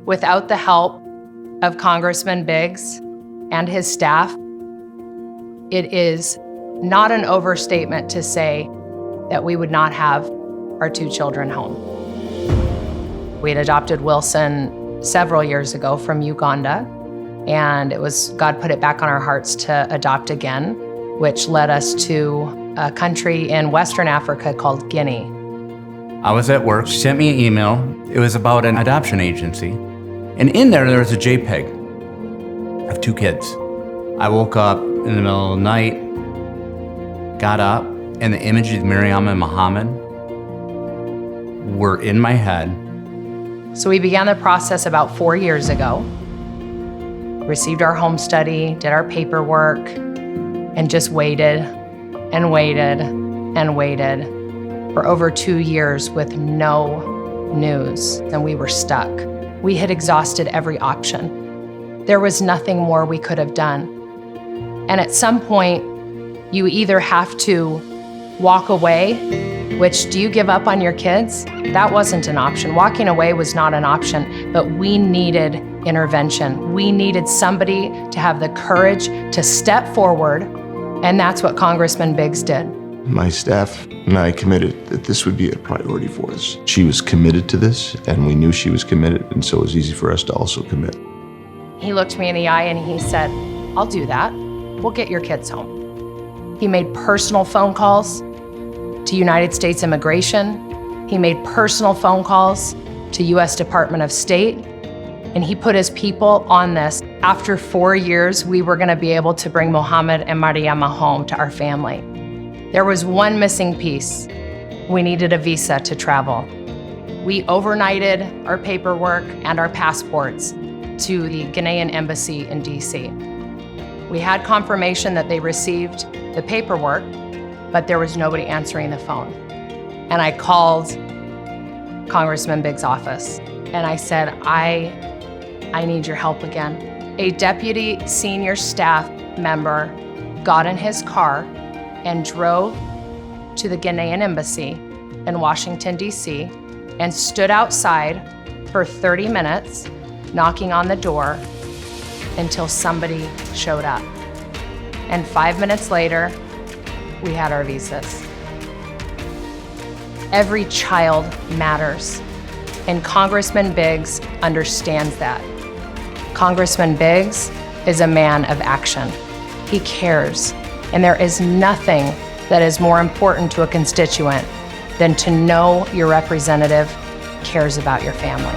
Without the help of Congressman Biggs and his staff, it is not an overstatement to say that we would not have our 2 children home. We had adopted Wilson several years ago from Uganda, and God put it back on our hearts to adopt again, which led us to a country in Western Africa called Guinea. I was at work, she sent me an email. It was about an adoption agency. And in there was a JPEG of 2 kids. I woke up in the middle of the night, got up, and the images of Miriam and Muhammad were in my head. So we began the process about 4 years ago, received our home study, did our paperwork, and just waited and waited and waited for over 2 years with no news, and we were stuck. We had exhausted every option. There was nothing more we could have done. And at some point, you either have to walk away, which, do you give up on your kids? That wasn't an option. Walking away was not an option, but we needed intervention. We needed somebody to have the courage to step forward, and that's what Congressman Biggs did. My staff and I committed that this would be a priority for us. She was committed to this, and we knew she was committed, and so it was easy for us to also commit. He looked me in the eye and he said, "I'll do that. We'll get your kids home." He made personal phone calls to United States Immigration. He made personal phone calls to U.S. Department of State, and he put his people on this. After 4 years, we were gonna be able to bring Mohammed and Mariama home to our family. There was one missing piece. We needed a visa to travel. We overnighted our paperwork and our passports to the Ghanaian embassy in DC. We had confirmation that they received the paperwork, but there was nobody answering the phone. And I called Congressman Biggs' office and I said, I need your help again. A deputy senior staff member got in his car and drove to the Ghanaian embassy in Washington, DC, and stood outside for 30 minutes, knocking on the door until somebody showed up. And 5 minutes later, we had our visas. Every child matters, and Congressman Biggs understands that. Congressman Biggs is a man of action. He cares. And there is nothing that is more important to a constituent than to know your representative cares about your family.